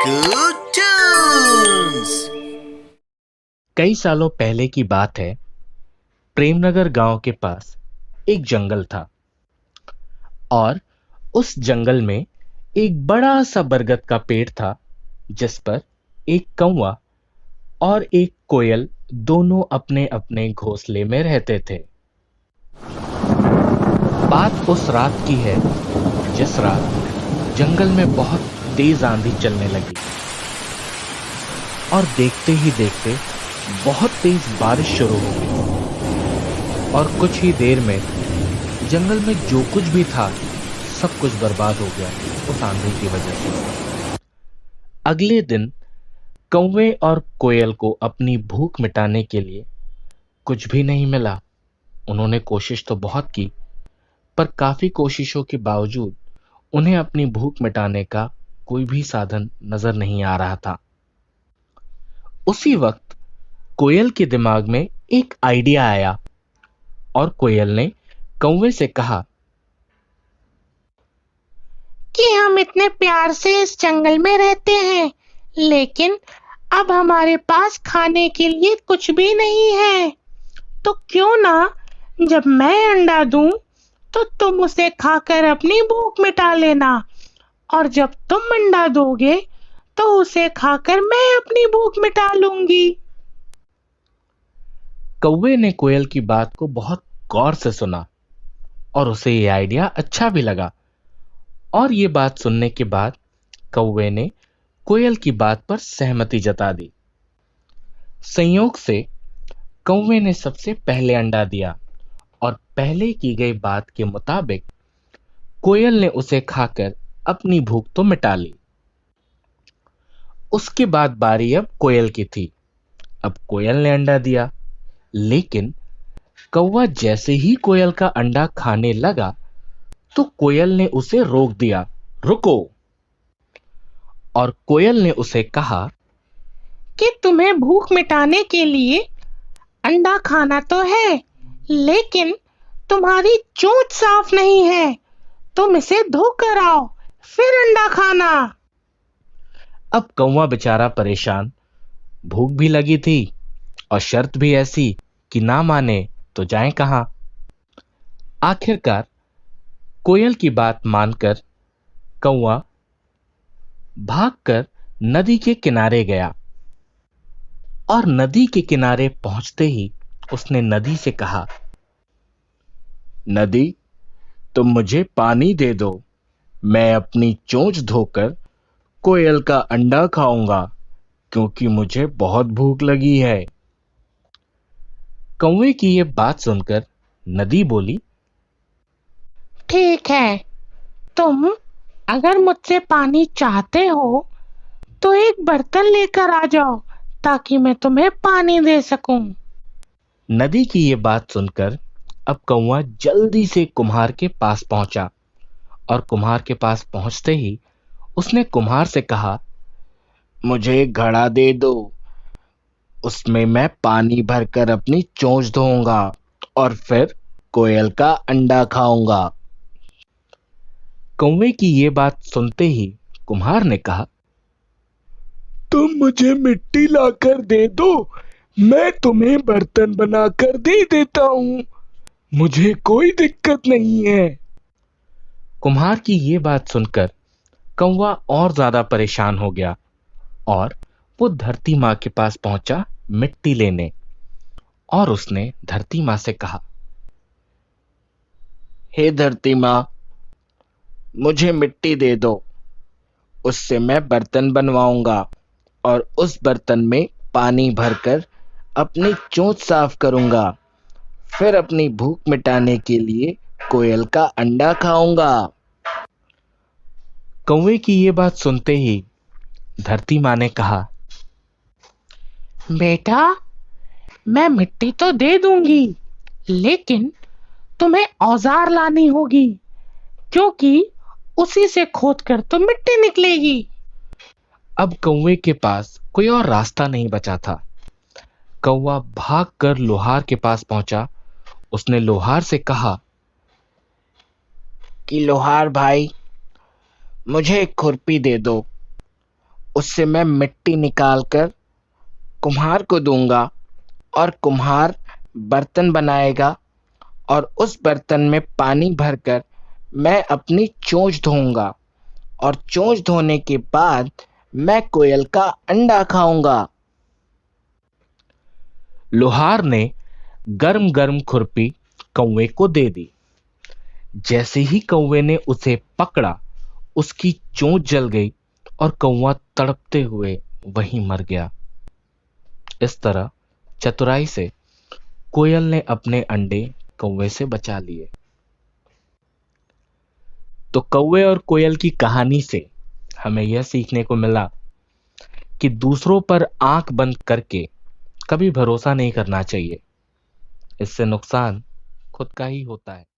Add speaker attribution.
Speaker 1: Tinku Tunes।
Speaker 2: कई सालों पहले की बात है। प्रेमनगर गांव के पास एक जंगल था और उस जंगल में एक बड़ा सा बरगद का पेड़ था जिस पर एक कौवा और एक कोयल दोनों अपने अपने घोंसले में रहते थे। बात उस रात की है जिस रात जंगल में बहुत तेज आंधी चलने लगी और देखते ही देखते बहुत तेज बारिश शुरू हो गई और कुछ ही देर में जंगल में जो कुछ भी था सब कुछ बर्बाद हो गया उस आंधी की वजह से। अगले दिन कौवे और कोयल को अपनी भूख मिटाने के लिए कुछ भी नहीं मिला। उन्होंने कोशिश तो बहुत की पर काफी कोशिशों के बावजूद उन्हें अपनी भूख मिटाने का कोई भी साधन नजर नहीं आ रहा था। उसी वक्त कोयल के दिमाग में एक आइडिया आया और कोयल ने कौवे से कहा
Speaker 3: कि हम इतने प्यार से इस जंगल में रहते हैं, लेकिन अब हमारे पास खाने के लिए कुछ भी नहीं है। तो क्यों ना जब मैं अंडा दूं तो तुम उसे खाकर अपनी भूख मिटा लेना, और जब तुम अंडा दोगे तो उसे खाकर मैं अपनी भूख मिटा लूंगी।
Speaker 2: कौवे ने कोयल की बात को बहुत गौर से सुना और उसे ये आइडिया अच्छा भी लगा और ये बात सुनने के बाद कौवे ने कोयल की बात पर सहमति जता दी। संयोग से कौवे ने सबसे पहले अंडा दिया और पहले की गई बात के मुताबिक कोयल ने उसे खाकर अपनी भूख तो मिटा ली। उसके बाद बारी अब कोयल की थी। अब कोयल ने अंडा दिया, लेकिन कौवा जैसे ही कोयल का अंडा खाने लगा तो कोयल ने उसे रोक दिया। रुको। और कोयल ने उसे कहा
Speaker 3: कि तुम्हें भूख मिटाने के लिए अंडा खाना तो है, लेकिन तुम्हारी चोंच साफ नहीं है। तुम इसे धोकर आओ, फिर अंडा खाना।
Speaker 2: अब कौवा बेचारा परेशान, भूख भी लगी थी और शर्त भी ऐसी कि ना माने तो जाए कहां। आखिरकार कोयल की बात मानकर कौवा भागकर नदी के किनारे गया और नदी के किनारे पहुंचते ही उसने नदी से कहा, नदी, तुम मुझे पानी दे दो, मैं अपनी चोंच धोकर कोयल का अंडा खाऊंगा क्योंकि मुझे बहुत भूख लगी है। कौवे की ये बात सुनकर नदी बोली,
Speaker 3: ठीक है, तुम अगर मुझसे पानी चाहते हो तो एक बर्तन लेकर आ जाओ ताकि मैं तुम्हें पानी दे सकूं।
Speaker 2: नदी की ये बात सुनकर अब कौवा जल्दी से कुम्हार के पास पहुंचा और कुम्हार के पास पहुंचते ही उसने कुम्हार से कहा, मुझे एक घड़ा दे दो, उसमें मैं पानी भरकर अपनी चोंच धोऊंगा और फिर कोयल का अंडा खाऊंगा। कौवे की ये बात सुनते ही कुम्हार ने कहा,
Speaker 4: तुम मुझे मिट्टी लाकर दे दो, मैं तुम्हें बर्तन बनाकर दे देता हूँ, मुझे कोई दिक्कत नहीं है।
Speaker 2: कुम्हार की ये बात सुनकर कौवा और ज्यादा परेशान हो गया और वो धरती माँ के पास पहुंचा मिट्टी लेने, और उसने धरती माँ से कहा, हे धरती माँ, मुझे मिट्टी दे दो, उससे मैं बर्तन बनवाऊंगा और उस बर्तन में पानी भरकर अपनी चोंच साफ करूंगा, फिर अपनी भूख मिटाने के लिए कोयल का अंडा खाऊंगा। कौवे की ये बात सुनते ही धरती माँ ने कहा,
Speaker 3: बेटा, मैं मिट्टी तो दे दूंगी, लेकिन तुम्हें औजार लानी होगी, क्योंकि उसी से खोदकर तो मिट्टी निकलेगी।
Speaker 2: अब कौवे के पास कोई और रास्ता नहीं बचा था। कौवा भागकर लोहार के पास पहुंचा। उसने लोहार से कहा कि लोहार भाई, मुझे एक खुरपी दे दो,
Speaker 5: उससे मैं मिट्टी निकाल कर कुम्हार को दूंगा और कुम्हार बर्तन बनाएगा और उस बर्तन में पानी भरकर मैं अपनी चोंच धोऊंगा और चोंच धोने के बाद मैं कोयल का अंडा खाऊंगा।
Speaker 2: लोहार ने गर्म गर्म खुरपी कौवे को दे दी। जैसे ही कौवे ने उसे पकड़ा, उसकी चोंच जल गई और कौवा तड़पते हुए वहीं मर गया। इस तरह चतुराई से कोयल ने अपने अंडे कौवे से बचा लिए। तो कौवे और कोयल की कहानी से हमें यह सीखने को मिला कि दूसरों पर आंख बंद करके कभी भरोसा नहीं करना चाहिए। इससे नुकसान खुद का ही होता है।